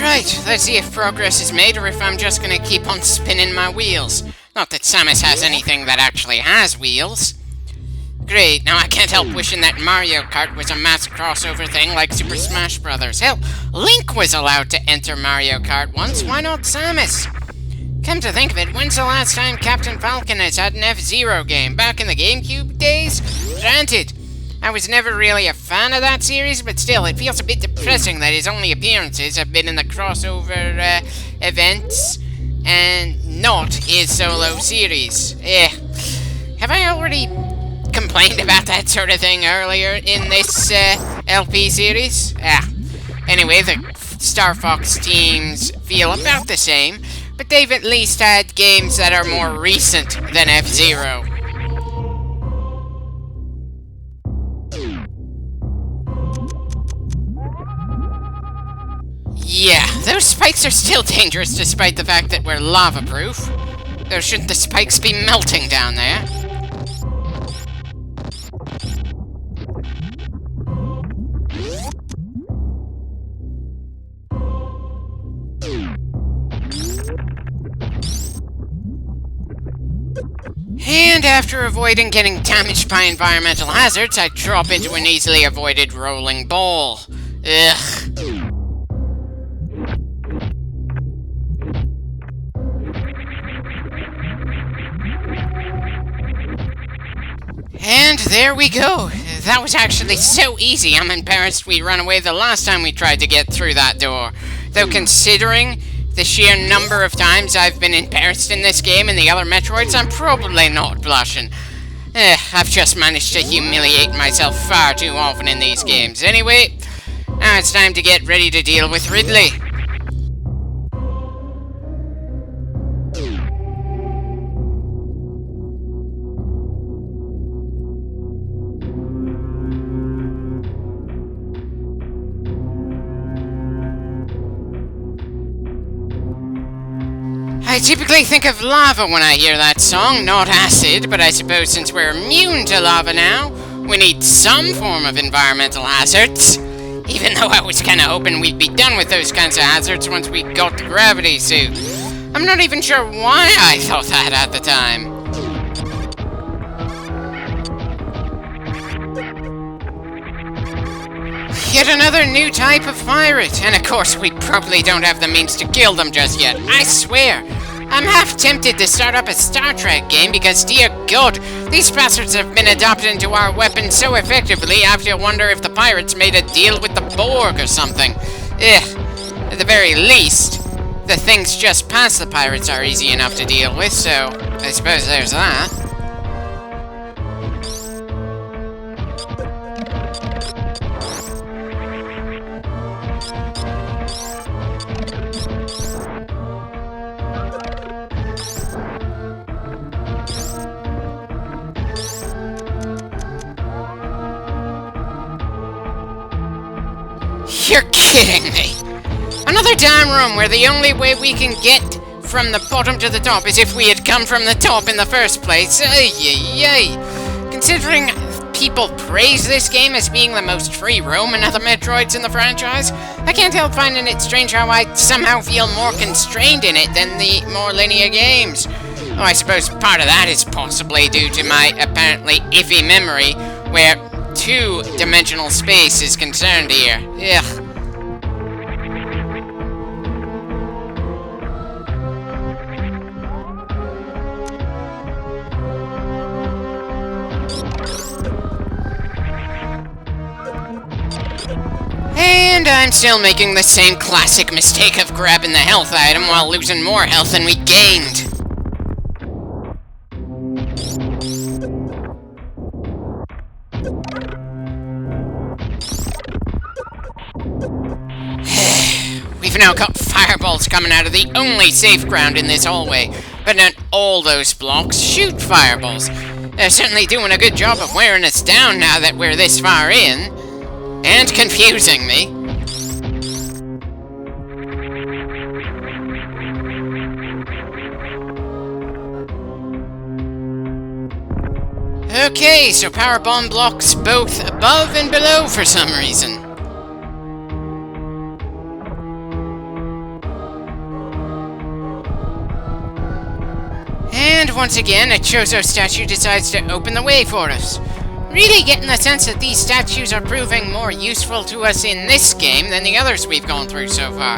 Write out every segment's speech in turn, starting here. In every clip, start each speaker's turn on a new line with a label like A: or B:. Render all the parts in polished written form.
A: Right, let's see if progress is made or if I'm just gonna keep on spinning my wheels. Not that Samus has anything that actually has wheels. Great, now I can't help wishing that Mario Kart was a mass crossover thing like Super Smash Bros. Hell, Link was allowed to enter Mario Kart once, why not Samus? Come to think of it, when's the last time Captain Falcon has had an F-Zero game? Back in the GameCube days? Granted, I was never really a fan of that series, but still, it feels a bit depressing that his only appearances have been in the crossover events and not his solo series. Have I already complained about that sort of thing earlier in this LP series? Anyway, the Star Fox teams feel about the same, but they've at least had games that are more recent than F-Zero. Yeah, those spikes are still dangerous despite the fact that we're lava-proof. Though shouldn't the spikes be melting down there? And after avoiding getting damaged by environmental hazards, I drop into an easily avoided rolling ball. Ugh. And there we go. That was actually so easy, I'm embarrassed we ran away the last time we tried to get through that door. Though considering the sheer number of times I've been embarrassed in this game and the other Metroids, I'm probably not blushing. I've just managed to humiliate myself far too often in these games. Anyway, now it's time to get ready to deal with Ridley. I typically think of lava when I hear that song, not acid, but I suppose since we're immune to lava now, we need some form of environmental hazards. Even though I was kinda hoping we'd be done with those kinds of hazards once we got the gravity suit. I'm not even sure why I thought that at the time. Yet another new type of pirate, and of course we probably don't have the means to kill them just yet, I swear. I'm half tempted to start up a Star Trek game because, dear God, these bastards have been adopted into our weapons so effectively I have to wonder if the pirates made a deal with the Borg or something. At the very least, the things just past the pirates are easy enough to deal with, so I suppose there's that. You're kidding me! Another damn room where the only way we can get from the bottom to the top is if we had come from the top in the first place. Ay. Considering people praise this game as being the most free roam in other Metroids in the franchise, I can't help finding it strange how I somehow feel more constrained in it than the more linear games. Oh, I suppose part of that is possibly due to my apparently iffy memory, where two-dimensional space is concerned here. Ugh. And I'm still making the same classic mistake of grabbing the health item while losing more health than we gained. We've now got fireballs coming out of the only safe ground in this hallway, but not all those blocks shoot fireballs. They're certainly doing a good job of wearing us down now that we're this far in. And confusing me. Okay, so power bomb blocks both above and below for some reason. And once again, a Chozo statue decides to open the way for us. Really getting the sense that these statues are proving more useful to us in this game than the others we've gone through so far.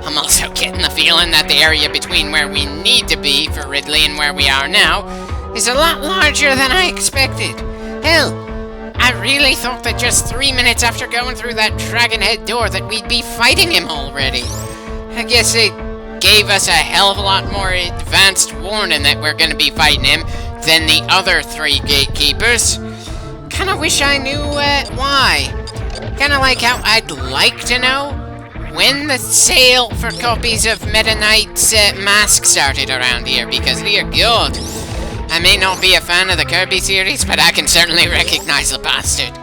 A: I'm also getting the feeling that the area between where we need to be for Ridley and where we are now is a lot larger than I expected. Hell, I really thought that just 3 minutes after going through that dragon head door that we'd be fighting him already. I guess it gave us a hell of a lot more advanced warning that we're going to be fighting him than the other 3 gatekeepers. Kinda wish I knew why. Kinda like how I'd like to know when the sale for copies of Meta Knight's mask started around here, because dear God, I may not be a fan of the Kirby series, but I can certainly recognize the bastard.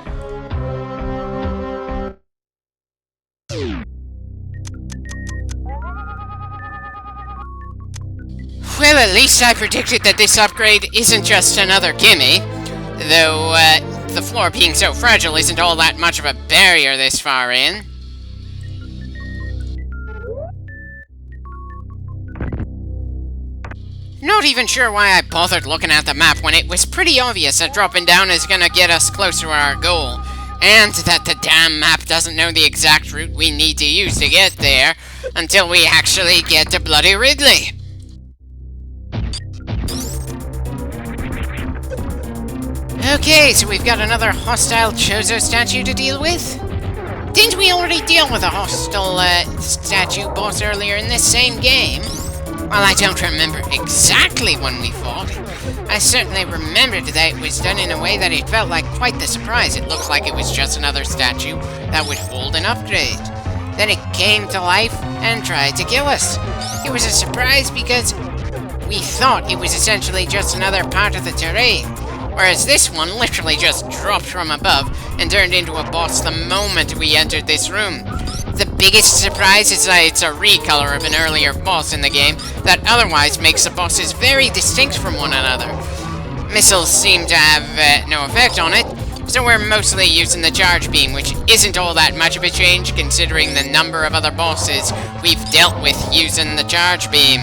A: Well, at least I predicted that this upgrade isn't just another gimme, though the floor being so fragile isn't all that much of a barrier this far in. Not even sure why I bothered looking at the map when it was pretty obvious that dropping down is gonna get us closer to our goal, and that the damn map doesn't know the exact route we need to use to get there until we actually get to bloody Ridley. Okay, so we've got another hostile Chozo statue to deal with? Didn't we already deal with a hostile statue boss earlier in this same game? Well, I don't remember exactly when we fought. I certainly remembered that it was done in a way that it felt like quite the surprise. It looked like it was just another statue that would hold an upgrade. Then it came to life and tried to kill us. It was a surprise because we thought it was essentially just another part of the terrain, whereas this one literally just dropped from above and turned into a boss the moment we entered this room. The biggest surprise is that it's a recolor of an earlier boss in the game that otherwise makes the bosses very distinct from one another. Missiles seem to have no effect on it, so we're mostly using the charge beam, which isn't all that much of a change considering the number of other bosses we've dealt with using the charge beam.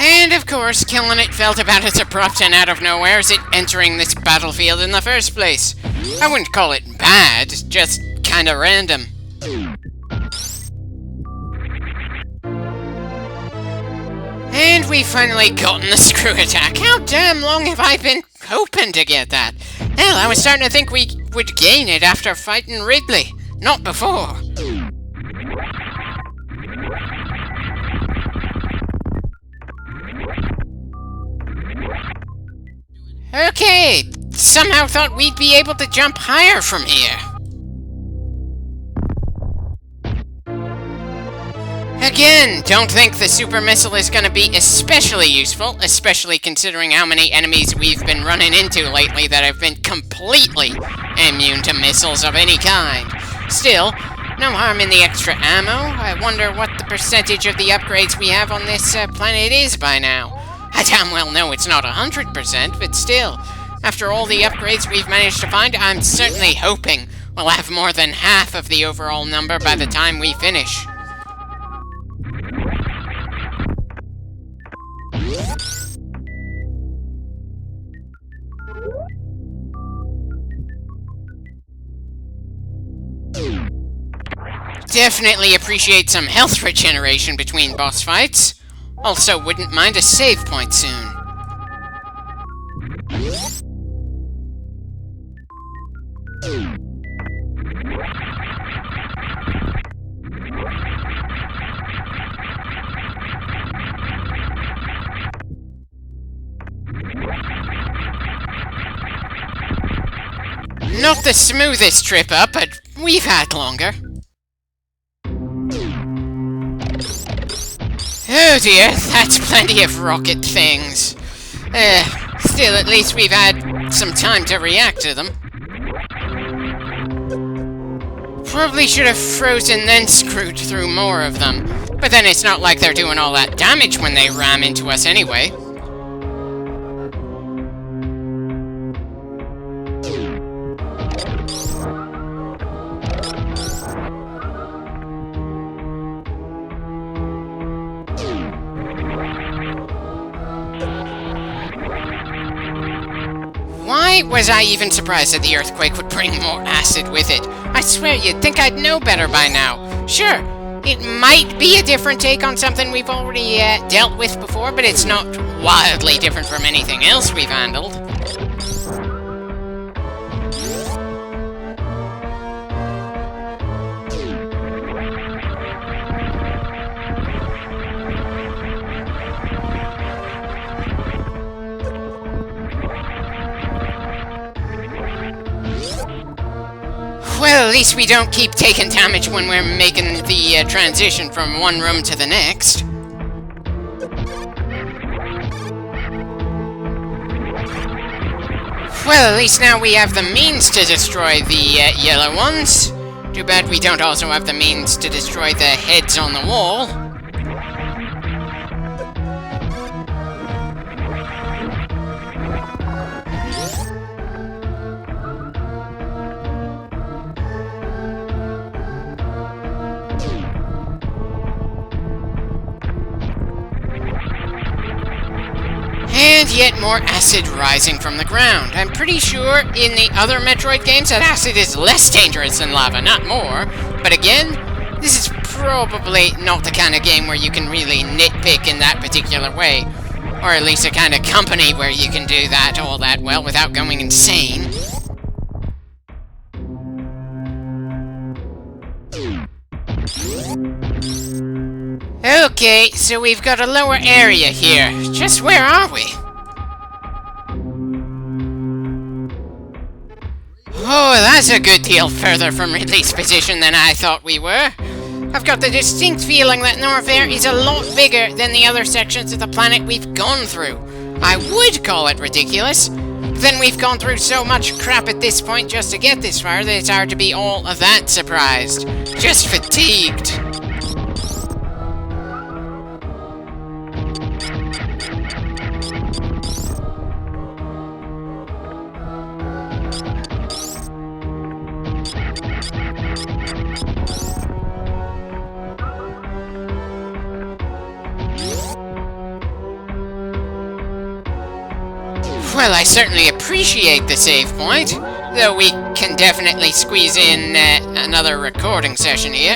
A: And of course, killing it felt about as abrupt and out of nowhere as it entering this battlefield in the first place. I wouldn't call it bad, just kinda random. And we finally gotten the screw attack. How damn long have I been hoping to get that? Hell, I was starting to think we would gain it after fighting Ridley. Not before. Okay, somehow thought we'd be able to jump higher from here. Again, don't think the super missile is going to be especially useful, especially considering how many enemies we've been running into lately that have been completely immune to missiles of any kind. Still, no harm in the extra ammo. I wonder what the percentage of the upgrades we have on this planet is by now. I damn well know it's not 100%, but still, after all the upgrades we've managed to find, I'm certainly hoping we'll have more than half of the overall number by the time we finish. Definitely appreciate some health regeneration between boss fights. Also, wouldn't mind a save point soon. Not the smoothest trip up, but we've had longer. Oh dear, that's plenty of rocket things. Still, at least we've had some time to react to them. Probably should have frozen then screwed through more of them. But then it's not like they're doing all that damage when they ram into us anyway. Why was I even surprised that the earthquake would bring more acid with it? I swear you'd think I'd know better by now. Sure, it might be a different take on something we've already dealt with before, but it's not wildly different from anything else we've handled. Well, at least we don't keep taking damage when we're making the transition from one room to the next. Well, at least now we have the means to destroy the yellow ones. Too bad we don't also have the means to destroy the heads on the wall. And yet more acid rising from the ground. I'm pretty sure in the other Metroid games that acid is less dangerous than lava, not more. But again, this is probably not the kind of game where you can really nitpick in that particular way. Or at least a kind of company where you can do that all that well without going insane. Okay, so we've got a lower area here. Just where are we? Oh, that's a good deal further from release position than I thought we were. I've got the distinct feeling that Norfair is a lot bigger than the other sections of the planet we've gone through. I would call it ridiculous, but then we've gone through so much crap at this point just to get this far that it's hard to be all of that surprised. Just fatigued. Well, I certainly appreciate the save point, though we can definitely squeeze in another recording session here.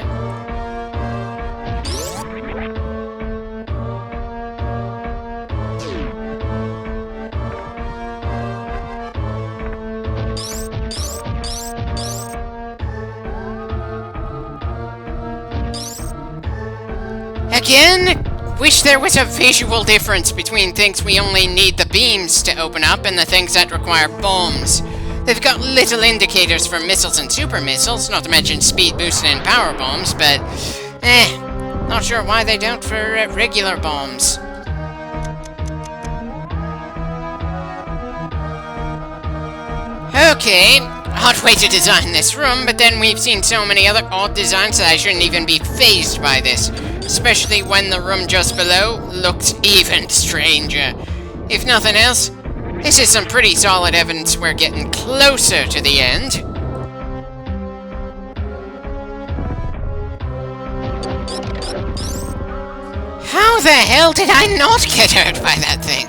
A: Again, wish there was a visual difference between things we only need the beams to open up and the things that require bombs. They've got little indicators for missiles and super missiles, not to mention speed boosted and power bombs, but not sure why they don't for regular bombs. Okay, odd way to design this room, but then we've seen so many other odd designs that I shouldn't even be fazed by this. Especially when the room just below looks even stranger. If nothing else, this is some pretty solid evidence we're getting closer to the end. How the hell did I not get hurt by that thing?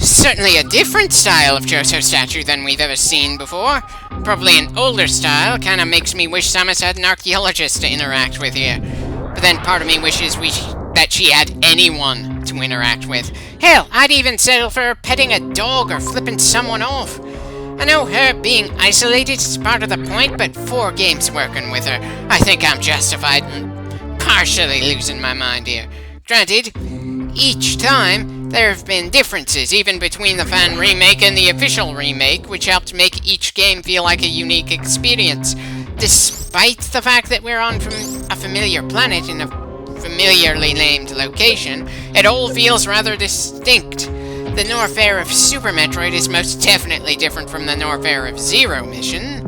A: Certainly a different style of Johto statue than we've ever seen before. Probably an older style, kinda makes me wish Samus had an archaeologist to interact with here. But then part of me wishes that she had anyone to interact with. Hell, I'd even settle for petting a dog or flipping someone off. I know her being isolated is part of the point, but 4 games working with her, I think I'm justified in partially losing my mind here. Granted, each time, there have been differences, even between the fan remake and the official remake, which helped make each game feel like a unique experience. Despite the fact that we're on a familiar planet in a familiarly named location, it all feels rather distinct. The Norfair of Super Metroid is most definitely different from the Norfair of Zero Mission.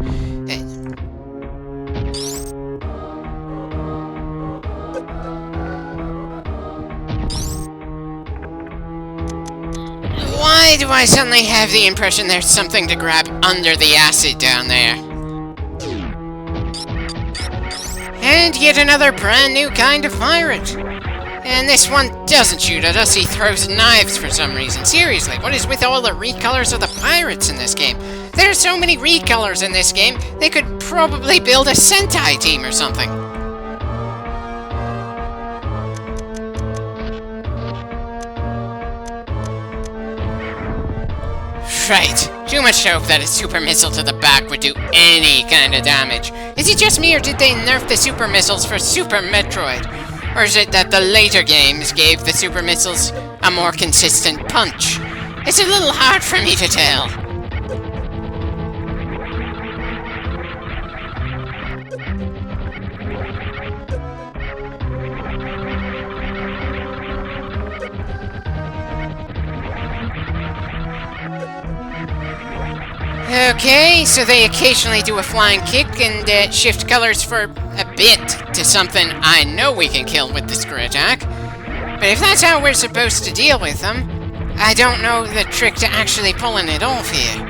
A: Why do I suddenly have the impression there's something to grab under the acid down there? And yet another brand new kind of pirate. And this one doesn't shoot at us, he throws knives for some reason. Seriously, what is with all the recolors of the pirates in this game? There are so many recolors in this game, they could probably build a Sentai team or something. Right. Too much hope that a super missile to the back would do any kind of damage. Is it just me, or did they nerf the super missiles for Super Metroid? Or is it that the later games gave the super missiles a more consistent punch? It's a little hard for me to tell. Okay, so they occasionally do a flying kick and shift colors for a bit to something I know we can kill with the screw attack. But if that's how we're supposed to deal with them, I don't know the trick to actually pulling it off here.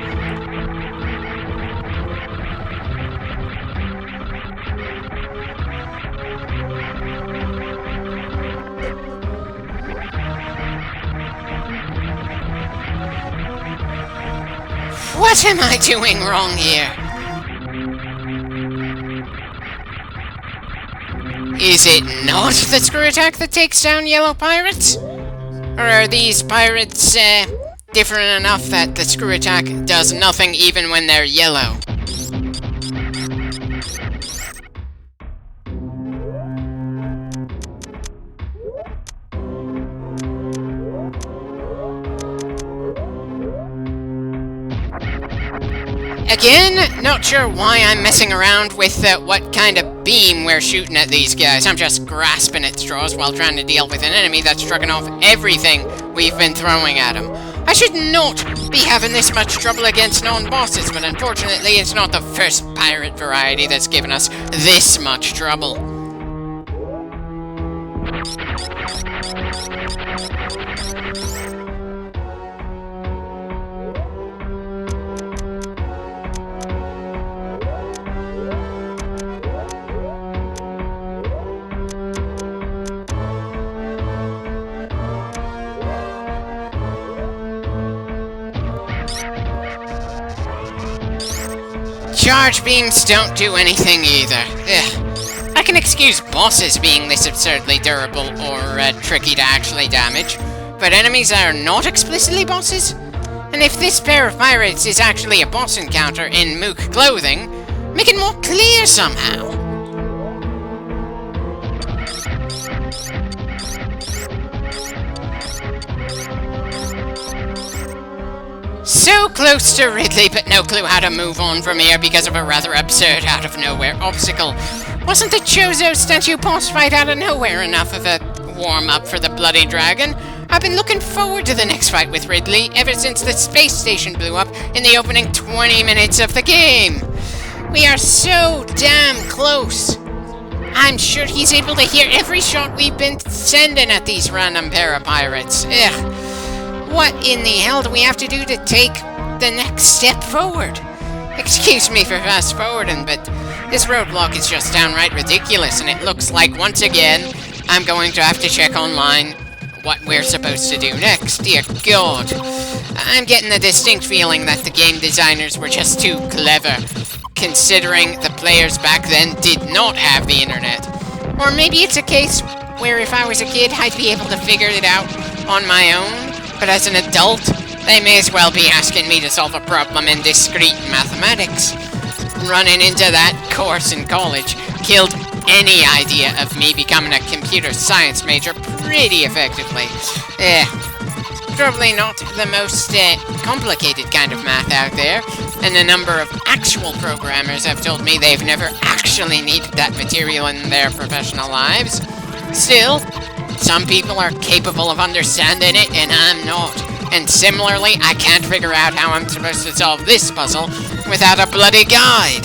A: What am I doing wrong here? Is it not the screw attack that takes down yellow pirates? Or are these pirates, different enough that the screw attack does nothing even when they're yellow? Again, not sure why I'm messing around with what kind of beam we're shooting at these guys. I'm just grasping at straws while trying to deal with an enemy that's shrugging off everything we've been throwing at him. I should not be having this much trouble against non-bosses, but unfortunately it's not the first pirate variety that's given us this much trouble. Charge beams don't do anything either. Ugh. I can excuse bosses being this absurdly durable or tricky to actually damage, but enemies that are not explicitly bosses? And if this pair of pirates is actually a boss encounter in mook clothing, make it more clear somehow. So close to Ridley, but no clue how to move on from here because of a rather absurd out-of-nowhere obstacle. Wasn't the Chozo statue boss fight out of nowhere enough of a warm-up for the Bloody Dragon? I've been looking forward to the next fight with Ridley ever since the space station blew up in the opening 20 minutes of the game. We are so damn close. I'm sure he's able to hear every shot we've been sending at these random parapirates. Ugh. What in the hell do we have to do to take the next step forward? Excuse me for fast forwarding, but this roadblock is just downright ridiculous, and it looks like, once again, I'm going to have to check online what we're supposed to do next. Dear God. I'm getting a distinct feeling that the game designers were just too clever, considering the players back then did not have the internet. Or maybe it's a case where if I was a kid, I'd be able to figure it out on my own. But as an adult, they may as well be asking me to solve a problem in discrete mathematics. Running into that course in college killed any idea of me becoming a computer science major pretty effectively. Probably not the most complicated kind of math out there, and a number of actual programmers have told me they've never actually needed that material in their professional lives. Still, some people are capable of understanding it, and I'm not. And similarly, I can't figure out how I'm supposed to solve this puzzle without a bloody guide.